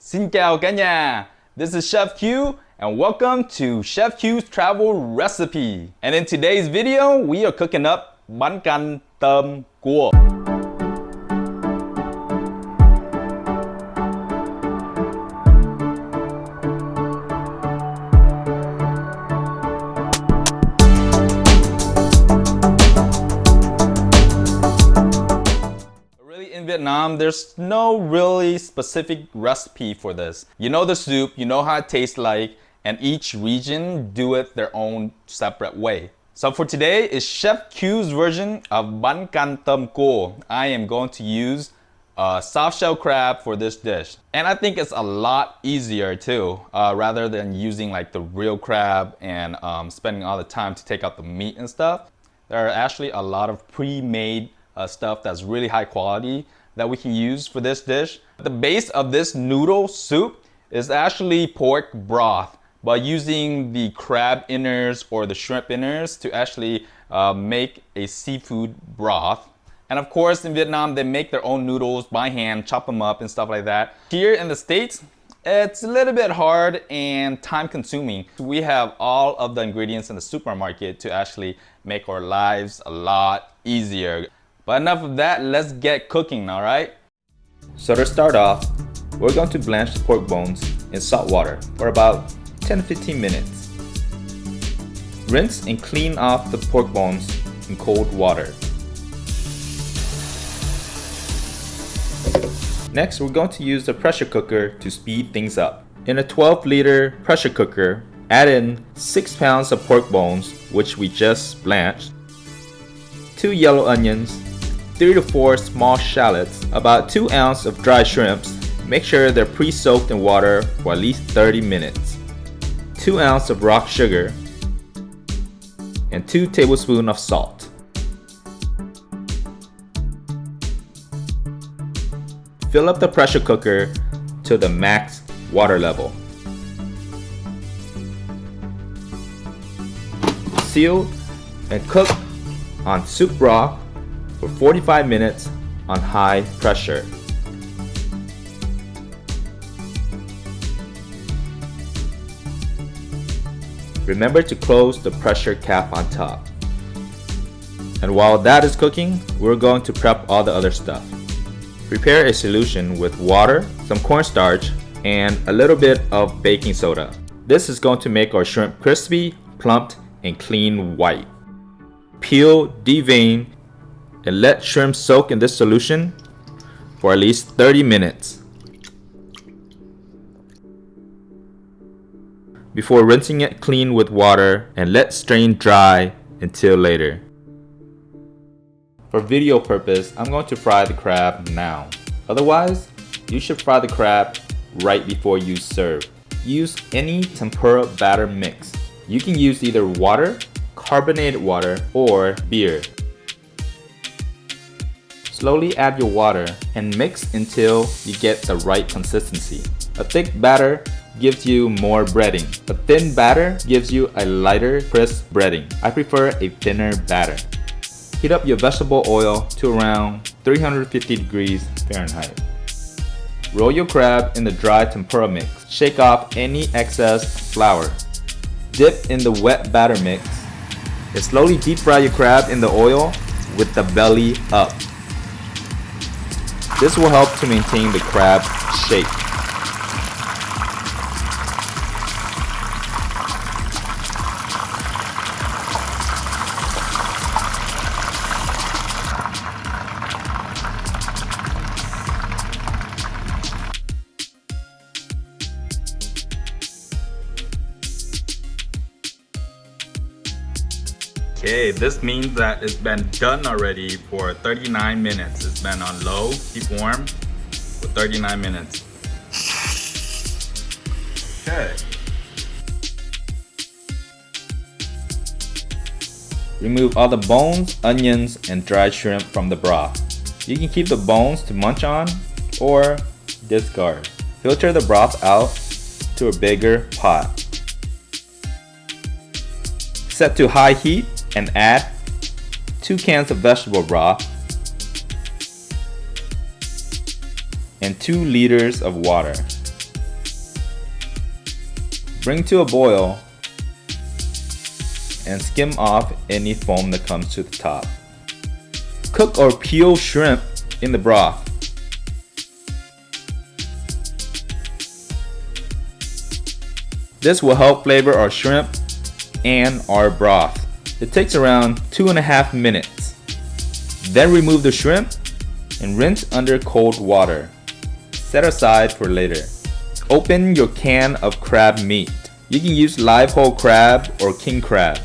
Xin chào cả nhà! This is Chef Q and welcome to Chef Q's travel recipe. And in today's video, we are cooking up Banh Canh Tom Cua. In Vietnam, there's no really specific recipe for this. You know the soup, you know how it tastes like, and each region do it their own separate way. So for today is Chef Q's version of Banh Canh Tom Cua. I am going to use soft shell crab for this dish. And I think it's a lot easier too, rather than using like the real crab and spending all the time to take out the meat and stuff. There are actually a lot of pre-made stuff that's really high quality that we can use for this dish. The base of this noodle soup is actually pork broth, but using the crab innards or the shrimp innards to actually make a seafood broth. And of course in Vietnam they make their own noodles by hand, chop them up and stuff like that. Here in the States, it's a little bit hard and time consuming. We have all of the ingredients in the supermarket to actually make our lives a lot easier. But enough of that, let's get cooking, alright? So to start off, we're going to blanch the pork bones in salt water for about 10 to 15 minutes. Rinse and clean off the pork bones in cold water. Next, we're going to use the pressure cooker to speed things up. In a 12-liter pressure cooker, add in 6 pounds of pork bones, which we just blanched, 2 yellow onions, 3 to 4 small shallots, about 2 ounces of dry shrimps. Make sure they're pre-soaked in water for at least 30 minutes. 2 ounces of rock sugar, and 2 tablespoons of salt. Fill up the pressure cooker to the max water level. Seal and cook on soup broth for 45 minutes on high pressure. Remember to close the pressure cap on top. And while that is cooking, we're going to prep all the other stuff. Prepare a solution with water, some cornstarch, and a little bit of baking soda. This is going to make our shrimp crispy, plumped, and clean white. Peel, devein, and let shrimp soak in this solution for at least 30 minutes before rinsing it clean with water and let strain dry until later. For video purpose, I'm going to fry the crab now. Otherwise, you should fry the crab right before you serve. Use any tempura batter mix. You can use either water, carbonated water, or beer. Slowly add your water and mix until you get the right consistency. A thick batter gives you more breading. A thin batter gives you a lighter, crisp breading. I prefer a thinner batter. Heat up your vegetable oil to around 350 degrees Fahrenheit. Roll your crab in the dry tempura mix. Shake off any excess flour. Dip in the wet batter mix and slowly deep fry your crab in the oil with the belly up. This will help to maintain the crab shape. Okay, this means that it's been done already for 39 minutes. It's been on low, keep warm, for 39 minutes. Okay. Remove all the bones, onions, and dried shrimp from the broth. You can keep the bones to munch on or discard. Filter the broth out to a bigger pot. Set to high heat and add 2 cans of vegetable broth and 2 liters of water. Bring to a boil and skim off any foam that comes to the top. Cook or peel shrimp in the broth. This will help flavor our shrimp and our broth. It takes around 2.5 minutes. Then remove the shrimp and rinse under cold water. Set aside for later. Open your can of crab meat. You can use live whole crab or king crab,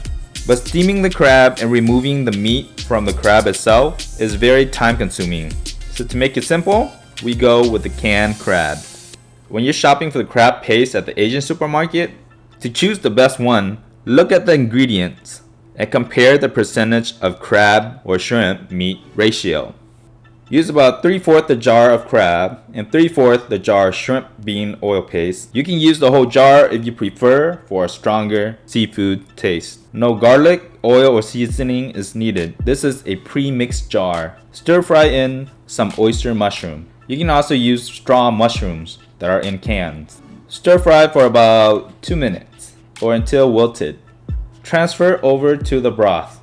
but steaming the crab and removing the meat from the crab itself is very time consuming. So to make it simple, we go with the canned crab. When you're shopping for the crab paste at the Asian supermarket, to choose the best one, look at the ingredients and compare the percentage of crab or shrimp meat ratio. Use about 3/4 the jar of crab and 3/4 the jar of shrimp bean oil paste. You can use the whole jar if you prefer for a stronger seafood taste. No garlic, oil, or seasoning is needed. This is a pre-mixed jar. Stir fry in some oyster mushroom. You can also use straw mushrooms that are in cans. Stir fry for about 2 minutes or until wilted. Transfer over to the broth.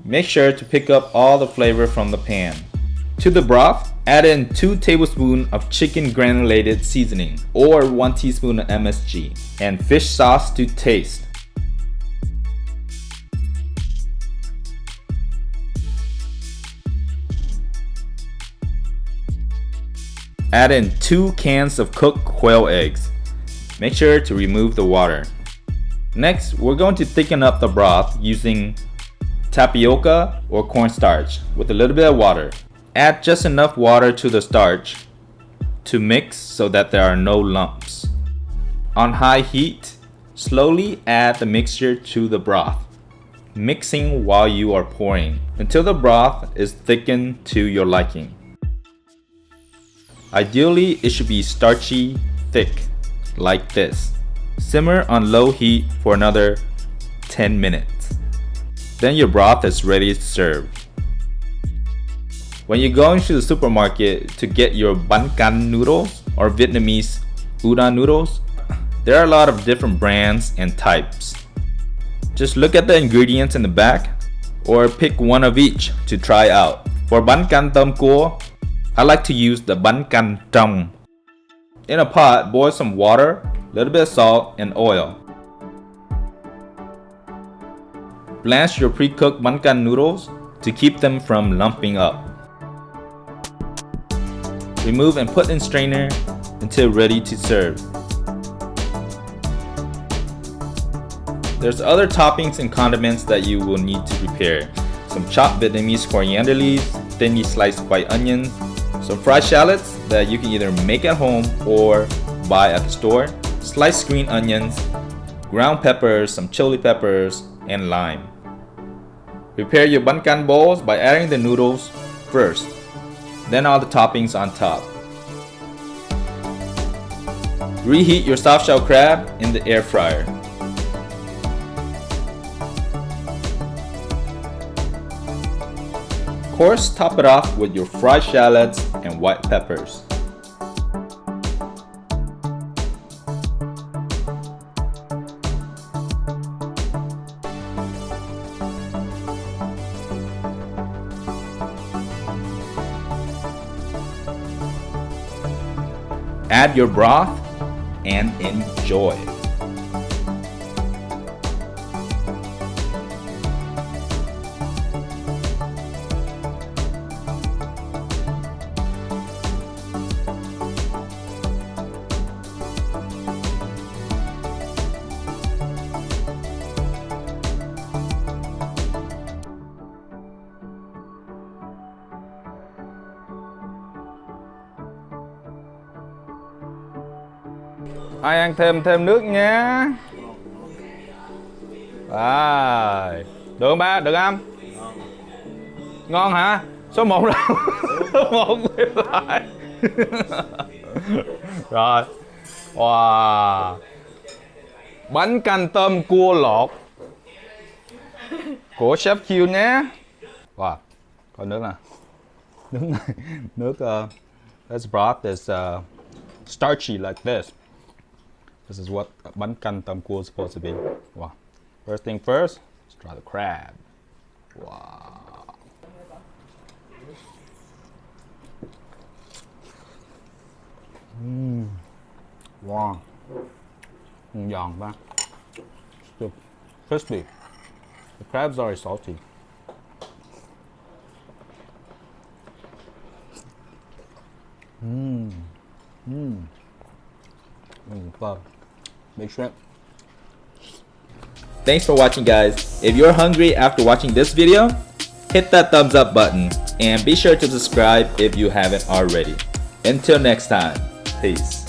Make sure to pick up all the flavor from the pan. To the broth, add in 2 tablespoons of chicken granulated seasoning or 1 teaspoon of MSG and fish sauce to taste. Add in 2 cans of cooked quail eggs. Make sure to remove the water. Next, we're going to thicken up the broth using tapioca or cornstarch with a little bit of water. Add just enough water to the starch to mix so that there are no lumps. On high heat, slowly add the mixture to the broth, mixing while you are pouring until the broth is thickened to your liking. Ideally, it should be starchy, thick, like this. Simmer on low heat for another 10 minutes. Then your broth is ready to serve. When you're going to the supermarket to get your Banh Canh noodles or Vietnamese Udon noodles, there are a lot of different brands and types. Just look at the ingredients in the back or pick one of each to try out. For Banh Canh Tom Cua, I like to use the Banh Canh Tom. In a pot, boil some water, a little bit of salt, and oil. Blanch your pre-cooked Banh Canh noodles to keep them from lumping up. Remove and put in strainer until ready to serve. There's other toppings and condiments that you will need to prepare. Some chopped Vietnamese coriander leaves, thinly sliced white onions, some fried shallots that you can either make at home or buy at the store, sliced green onions, ground peppers, some chili peppers, and lime. Prepare your Banh Canh bowls by adding the noodles first, then all the toppings on top. Reheat your soft shell crab in the air fryer. Of course, top it off with your fried shallots and white peppers. Add your broth and enjoy. Ai ăn thêm nước nhé. Rồi. Được không ba? Được không? Ngon hả? Số 1 đâu? Số 1 lại. Rồi. Wow. Bánh canh tôm cua lột của ChefQs nhé. Wow. Có nước nè. Nước này, nước this broth is starchy like this. This is what Banh Canh Tom Cua is supposed to be. Wow. First thing first, let's try the crab. Wow. Wow. Giòn quá. Still crispy. The crab's already salty. Wow. Big shrimp. Thanks for watching, guys. If you're hungry after watching this video, hit that thumbs up button and be sure to subscribe if you haven't already. Until next time, peace.